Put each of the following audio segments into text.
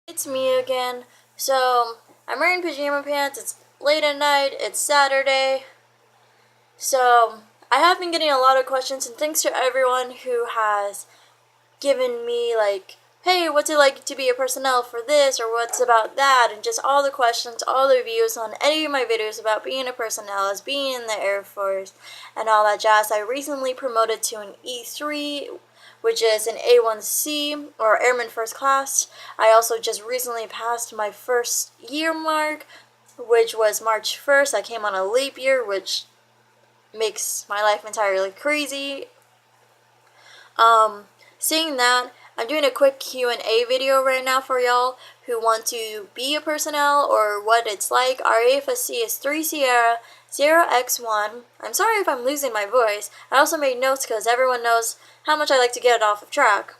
It's me again. So, I'm wearing pajama pants. It's late at night. It's Saturday. So, I have been getting a lot of questions, and thanks to everyone who has given me, hey, what's it like to be a personnel for this, or what's about that, and just all the questions, all the views on any of my videos about being a personnel, as being in the Air Force, and all that jazz. I recently promoted to an E3, which is an A1C, or Airman First Class. I also just recently passed my first year mark, which was March 1st. I came on a leap year, which makes my life entirely crazy. Seeing that, I'm doing a quick Q&A video right now for y'all who want to be a personnel or what it's like. Our AFSC is 3 Sierra 0X1. I'm sorry if I'm losing my voice. I also made notes because everyone knows how much I like to get it off of track.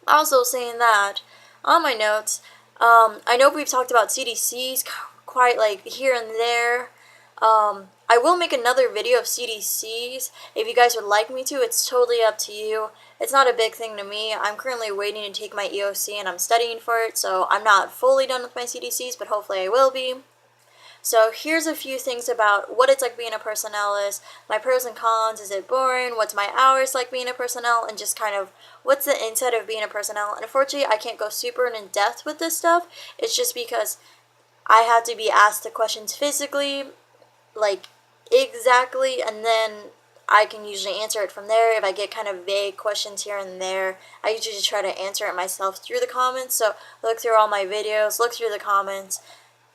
Also saying that, on my notes, I know we've talked about CDCs quite here and there. I will make another video of CDCs if you guys would like me to. It's totally up to you. It's not a big thing to me. I'm currently waiting to take my EOC and I'm studying for it, so I'm not fully done with my CDCs, but hopefully I will be. So here's a few things about what it's like being a personnel is, my pros and cons, is it boring, what's my hours like being a personnel, and just kind of what's the inside of being a personnel. And unfortunately, I can't go super in depth with this stuff. It's just because I had to be asked the questions physically, exactly, and then I can usually answer it from there. If I get kind of vague questions here and there, I usually just try to answer it myself through the comments. So look through all my videos, look through the comments.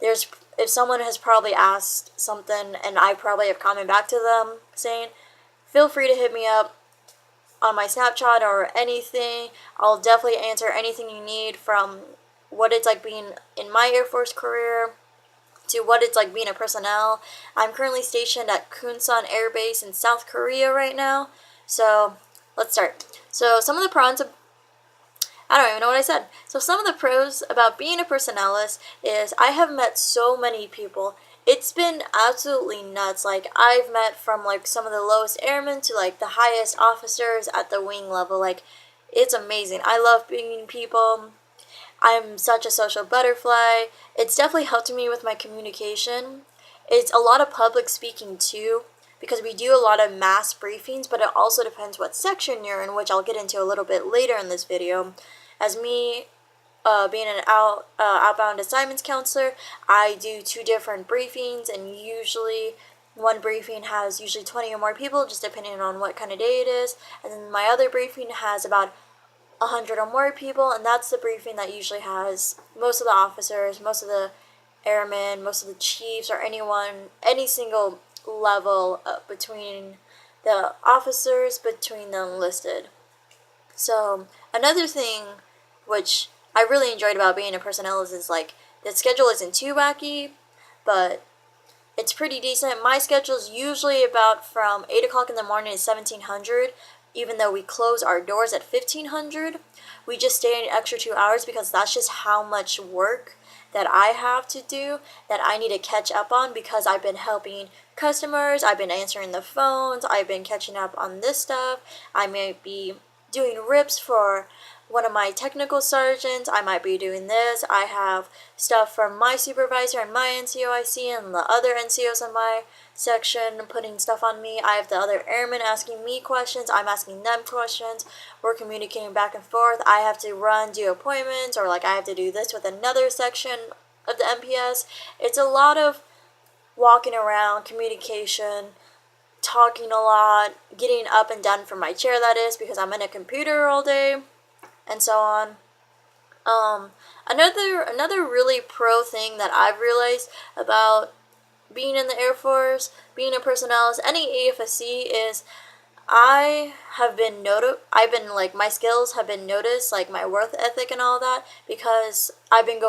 If someone has probably asked something and I probably have commented back to them saying, feel free to hit me up on my Snapchat or anything. I'll definitely answer anything you need, from what it's like being in my Air Force career to what it's like being a personnel. I'm currently stationed at Kunsan Air Base in South Korea right now. So let's start. So some of the pros of I don't even know what I said. So some of the pros about being a personnelist is I have met so many people. It's been absolutely nuts. I've met from some of the lowest airmen to the highest officers at the wing level. It's amazing. I love meeting people. I'm such a social butterfly. It's definitely helped me with my communication. It's a lot of public speaking too, because we do a lot of mass briefings, but it also depends what section you're in, which I'll get into a little bit later in this video. As me, being an outbound assignments counselor, I do 2 different briefings, and usually one briefing has usually 20 or more people, just depending on what kind of day it is, and then my other briefing has about 100 or more people, and that's the briefing that usually has most of the officers, most of the airmen, most of the chiefs, or any single level between the officers, between the enlisted. So another thing which I really enjoyed about being a personnel is the schedule isn't too wacky, but it's pretty decent. My schedule is usually about from 8 o'clock in the morning to 1700, even though we close our doors at 1500. We just stay an extra 2 hours because that's just how much work that I have to do, that I need to catch up on, because I've been helping customers, I've been answering the phones, I've been catching up on this stuff. I may be doing rips for one of my technical sergeants. I might be doing this. I have stuff from my supervisor and my NCO I see, and the other NCOs in my section putting stuff on me. I have the other airmen asking me questions. I'm asking them questions. We're communicating back and forth. I have to do appointments, or I have to do this with another section of the MPS. It's a lot of walking around, communication, talking a lot, getting up and down from my chair, that is, because I'm in a computer all day, and so on. Another really pro thing that I've realized about being in the Air Force, being a personnel, as any AFSC, is my skills have been noticed, my work ethic and all that, because I went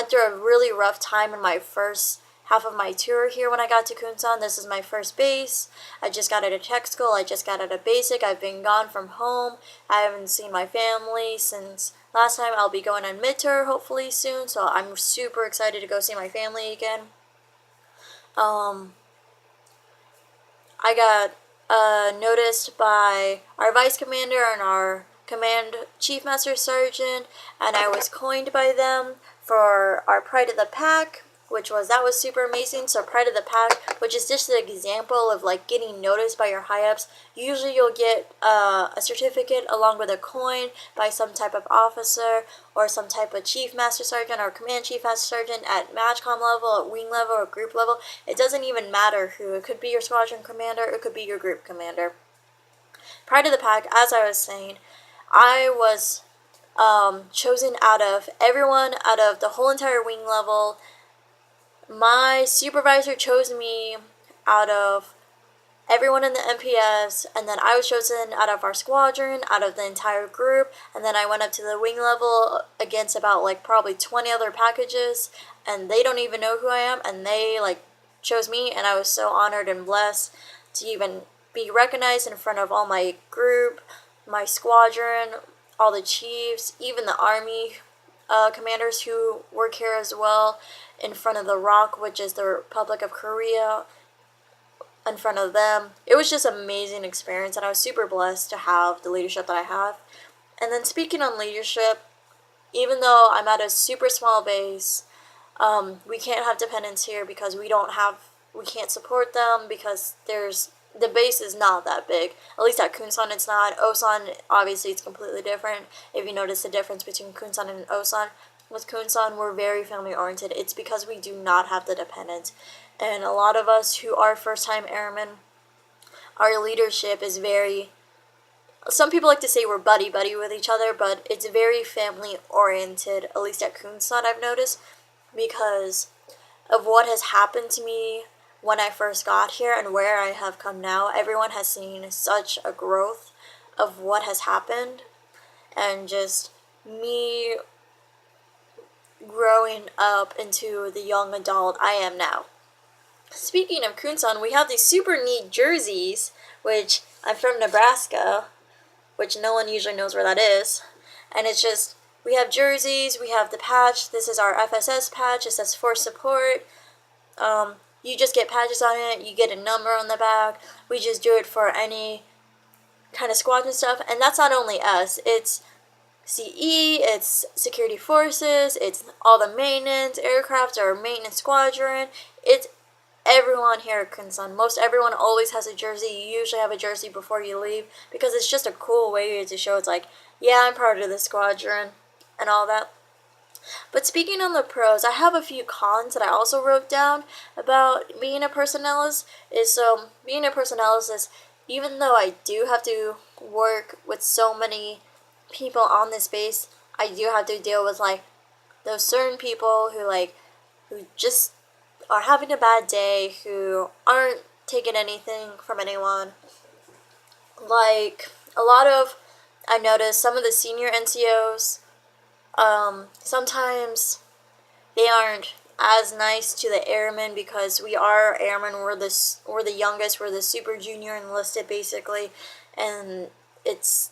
through a really rough time in my first half of my tour here when I got to Kunsan. This is my first base. I just got out of tech school. I just got out of basic. I've been gone from home. I haven't seen my family since last time. I'll be going on mid-tour hopefully soon, so I'm super excited to go see my family again. I got noticed by our vice commander and our Command Chief Master Sergeant, and I was coined by them for our Pride of the Pack, that was super amazing. So Pride of the Pack, which is just an example of like getting noticed by your high-ups. Usually you'll get a certificate along with a coin by some type of officer or some type of Chief Master Sergeant or Command Chief Master Sergeant at MatchCom level, at wing level, or group level. It doesn't even matter who. It could be your squadron commander, it could be your group commander. Pride of the Pack, as I was saying, I was chosen out of everyone, out of the whole entire wing level. My supervisor chose me out of everyone in the MPS, and then I was chosen out of our squadron, out of the entire group, and then I went up to the wing level against about like probably 20 other packages, and they don't even know who I am, and they like chose me, and I was so honored and blessed to even be recognized in front of all my group, my squadron, all the chiefs, even the army commanders who work here as well, in front of the ROC, which is the Republic of Korea, in front of them. It was just an amazing experience, and I was super blessed to have the leadership that I have. And then speaking on leadership, even though I'm at a super small base, we can't have dependents here because we can't support them because the base is not that big. At least at Kunsan it's not. Osan, obviously it's completely different. If you notice the difference between Kunsan and Osan, with Kunsan we're very family oriented. It's because we do not have the dependents. And a lot of us who are first time airmen, our leadership is very, some people like to say we're buddy-buddy with each other, but it's very family oriented, at least at Kunsan I've noticed, because of what has happened to me when I first got here and where I have come now. Everyone has seen such a growth of what has happened, and just me growing up into the young adult I am now. Speaking of Kunsan, we have these super neat jerseys, which I'm from Nebraska, which no one usually knows where that is. And it's just, we have jerseys, we have the patch. This is our FSS patch. It says Force Support. You just get patches on it. You get a number on the back. We just do it for any kind of squadron stuff. And that's not only us. It's CE, it's security forces, it's all the maintenance aircraft or maintenance squadron. It's everyone here at Kunsan. Most everyone always has a jersey. You usually have a jersey before you leave because it's just a cool way to show it's like, yeah, I'm part of the squadron and all that. But speaking on the pros, I have a few cons that I also wrote down about being a personnelist. Being a personnelist is, even though I do have to work with so many people on this base, I do have to deal with like those certain people who just are having a bad day, who aren't taking anything from anyone. Like I noticed some of the senior NCOs, sometimes they aren't as nice to the airmen because we are airmen. We're the youngest. We're the super junior enlisted basically, and it's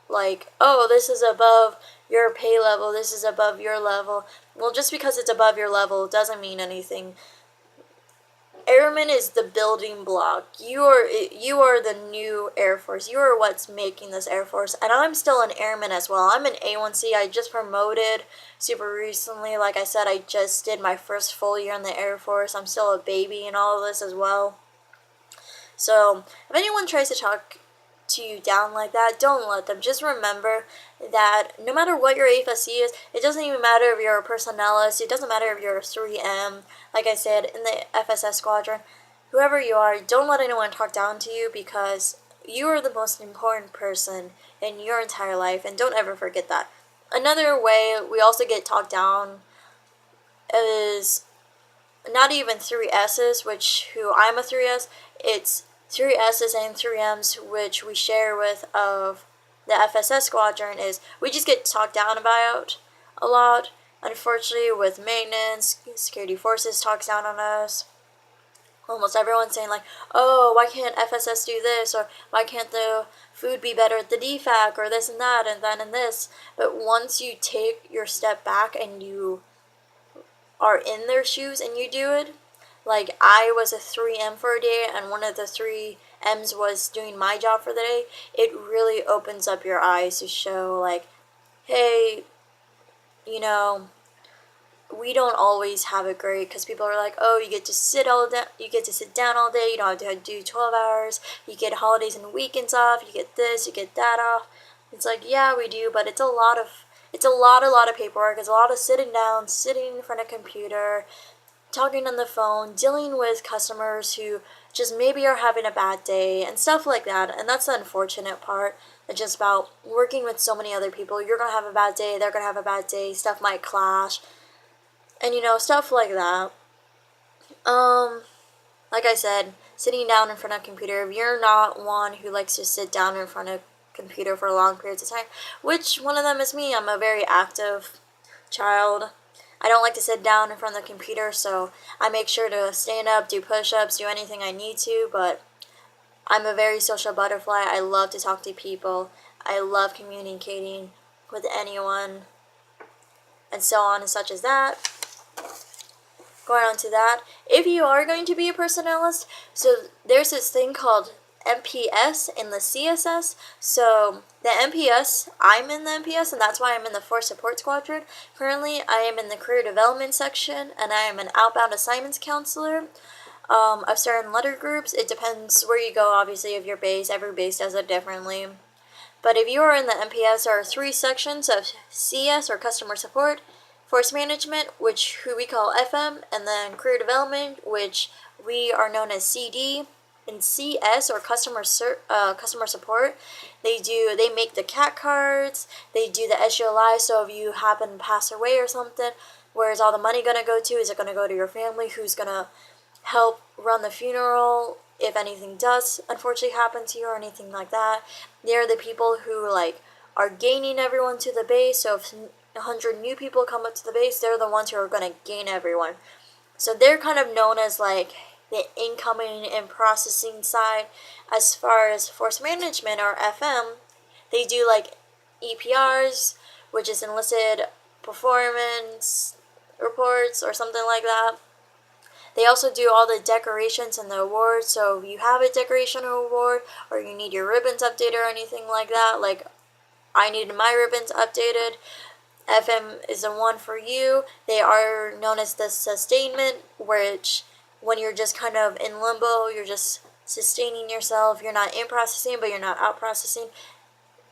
like, oh, this is above your pay level. This is above your level. Well, just because it's above your level doesn't mean anything. Airman is the building block. You are the new Air Force. You are what's making this Air Force. And I'm still an airman as well. I'm an A1C. I just promoted super recently. Like I said, I just did my first full year in the Air Force. I'm still a baby in all of this as well. So if anyone tries to talk to you down like that, don't let them. Just remember that no matter what your AFSC is, it doesn't even matter if you're a personnelist, it doesn't matter if you're a 3M, like I said, in the FSS squadron, whoever you are, don't let anyone talk down to you because you are the most important person in your entire life, and don't ever forget that. Another way we also get talked down is not even 3S's, who I'm a 3S, it's 3S's and 3M's, which we share with of the FSS squadron, is we just get talked down about a lot. Unfortunately, with maintenance, security forces talks down on us. Almost everyone's saying like, oh, why can't FSS do this, or why can't the food be better at the DFAC, or this and that and that and this. But once you take your step back and you are in their shoes and you do it, like I was a 3M for a day, and one of the 3 M's was doing my job for the day, it really opens up your eyes to show like, hey, you know, we don't always have it great, because people are like, oh, you get to sit down all day, you don't have to do 12 hours, you get holidays and weekends off, you get this, you get that off. It's like, yeah, we do, but it's a lot of paperwork. It's a lot of sitting down, sitting in front of a computer, talking on the phone, dealing with customers who just maybe are having a bad day and stuff like that. And that's the unfortunate part. It's just about working with so many other people. You're going to have a bad day, they're going to have a bad day, stuff might clash, and stuff like that. Like I said, sitting down in front of a computer, if you're not one who likes to sit down in front of a computer for long periods of time, which one of them is me. I'm a very active child. I don't like to sit down in front of the computer, so I make sure to stand up, do push-ups, do anything I need to, but I'm a very social butterfly. I love to talk to people. I love communicating with anyone, and so on and such as that. Going on to that, if you are going to be a personalist, so there's this thing called MPS in the CSS. So the MPS, I'm in the MPS, and that's why I'm in the Force Support Squadron. Currently, I am in the Career Development section, and I am an outbound assignments counselor of certain letter groups. It depends where you go, obviously, if you're based. Every base does it differently. But if you are in the MPS, there are 3 sections of CS, or Customer Support, Force Management, who we call FM, and then Career Development, which we are known as CD. In CS, or customer support, they make the CAT cards, they do the SGLI, so if you happen to pass away or something, where is all the money going to go to? Is it going to go to your family? Who's going to help run the funeral if anything does unfortunately happen to you or anything like that? They're the people who are gaining everyone to the base, so if 100 new people come up to the base, they're the ones who are going to gain everyone. So they're kind of known as the incoming and processing side. As far as Force Management, or FM, they do EPRs, which is enlisted performance reports or something like that. They also do all the decorations and the awards, so if you have a decoration or award, or you need your ribbons updated or anything like that, like I needed my ribbons updated, FM is the one for you. They are known as the sustainment, which when you're just kind of in limbo, you're just sustaining yourself. You're not in processing, but you're not out processing.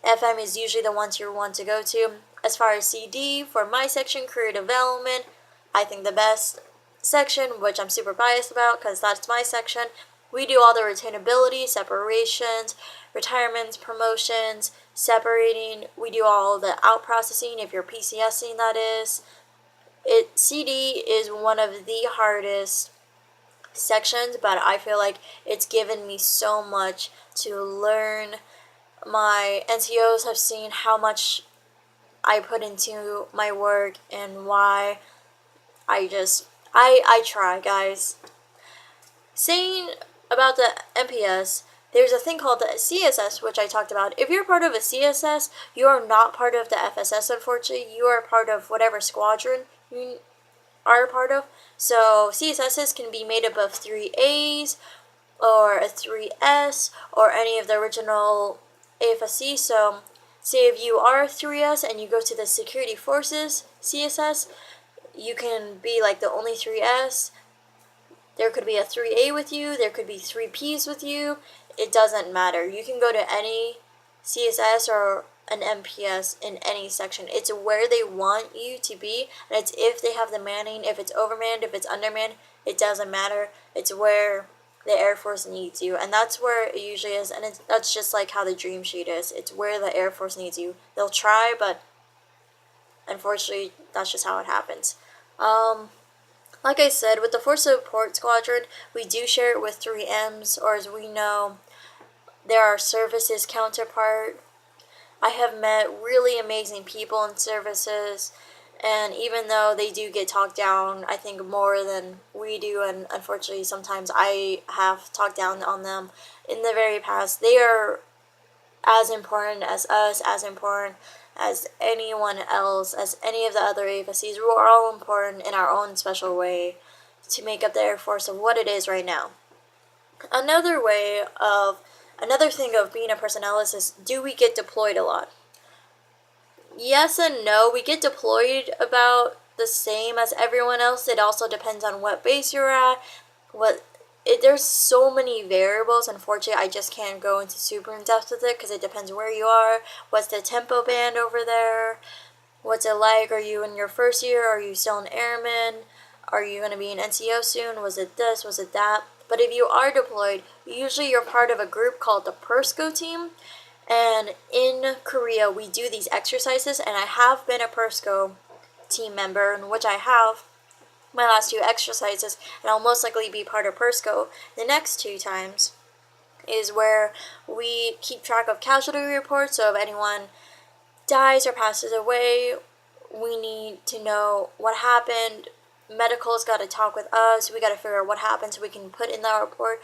FM is usually the ones you want to go to. As far as CD, for my section, Career Development, I think the best section, which I'm super biased about because that's my section. We do all the retainability, separations, retirements, promotions, separating. We do all the out processing if you're PCSing, that is. CD is one of the hardest sections, but I feel like it's given me so much to learn. My NCOs have seen how much I put into my work and why I try, guys. Saying about the MPS, there's a thing called the CSS, which I talked about. If you're part of a CSS, you are not part of the FSS, unfortunately. You are part of whatever squadron you are a part of. So CSSs can be made up of 3As or a 3S or any of the original AFSC. So say if you are 3S and you go to the Security Forces CSS, you can be the only 3S. There could be a 3A with you, there could be 3Ps with you. It doesn't matter. You can go to any CSS or an MPS in any section. It's where they want you to be, and it's if they have the manning, if it's overmanned, if it's undermanned, it doesn't matter. It's where the Air Force needs you, and that's where it usually is, and that's just like how the dream sheet is. It's where the Air Force needs you. They'll try, but unfortunately, that's just how it happens. Like I said, with the Force Support Squadron, we do share it with 3Ms, or as we know, they're our services counterpart. I have met really amazing people in services, and even though they do get talked down, I think more than we do, and unfortunately sometimes I have talked down on them in the very past, they are as important as us, as important as anyone else, as any of the other AFSCs. We're all important in our own special way to make up the Air Force of what it is right now. Another thing of being a personalist is, do we get deployed a lot? Yes and no. We get deployed about the same as everyone else. It also depends on what base you're at. There's so many variables. Unfortunately, I just can't go into super in depth with it because it depends where you are. What's the tempo band over there? What's it like? Are you in your first year? Are you still an airman? Are you going to be an NCO soon? Was it this? Was it that? But if you are deployed, usually you're part of a group called the PERSCO team. And in Korea, we do these exercises, and I have been a PERSCO team member, in which I have my last 2 exercises, and I'll most likely be part of PERSCO the next 2 times, is where we keep track of casualty reports. So if anyone dies or passes away, we need to know what happened. Medical's got to talk with us. We got to figure out what happened so we can put in that report.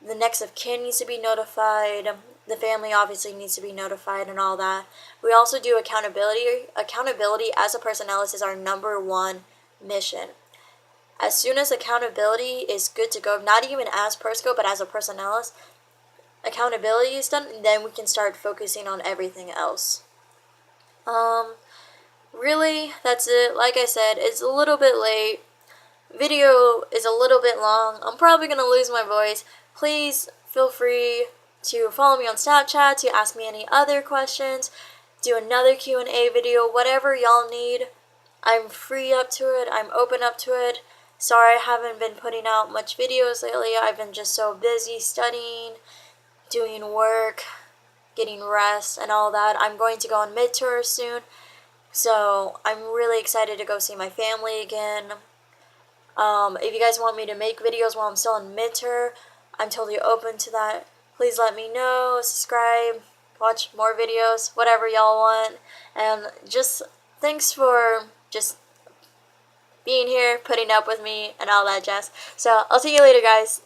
The next of kin needs to be notified. The family obviously needs to be notified and all that. We also do accountability. Accountability as a personalist is our #1 mission. As soon as accountability is good to go, not even as PERSCO, but as a personalist, accountability is done, then we can start focusing on everything else. Really, that's it. Like I said, it's a little bit late. Video is a little bit long. I'm probably going to lose my voice. Please feel free to follow me on Snapchat to ask me any other questions. Do another Q&A video, whatever y'all need. I'm free up to it. I'm open up to it. Sorry I haven't been putting out much videos lately. I've been just so busy studying, doing work, getting rest, and all that. I'm going to go on mid-tour soon, so I'm really excited to go see my family again. If you guys want me to make videos while I'm still in mid-tour, I'm totally open to that. Please let me know, subscribe, watch more videos, whatever y'all want. And just thanks for just being here, putting up with me, and all that jazz. So I'll see you later, guys.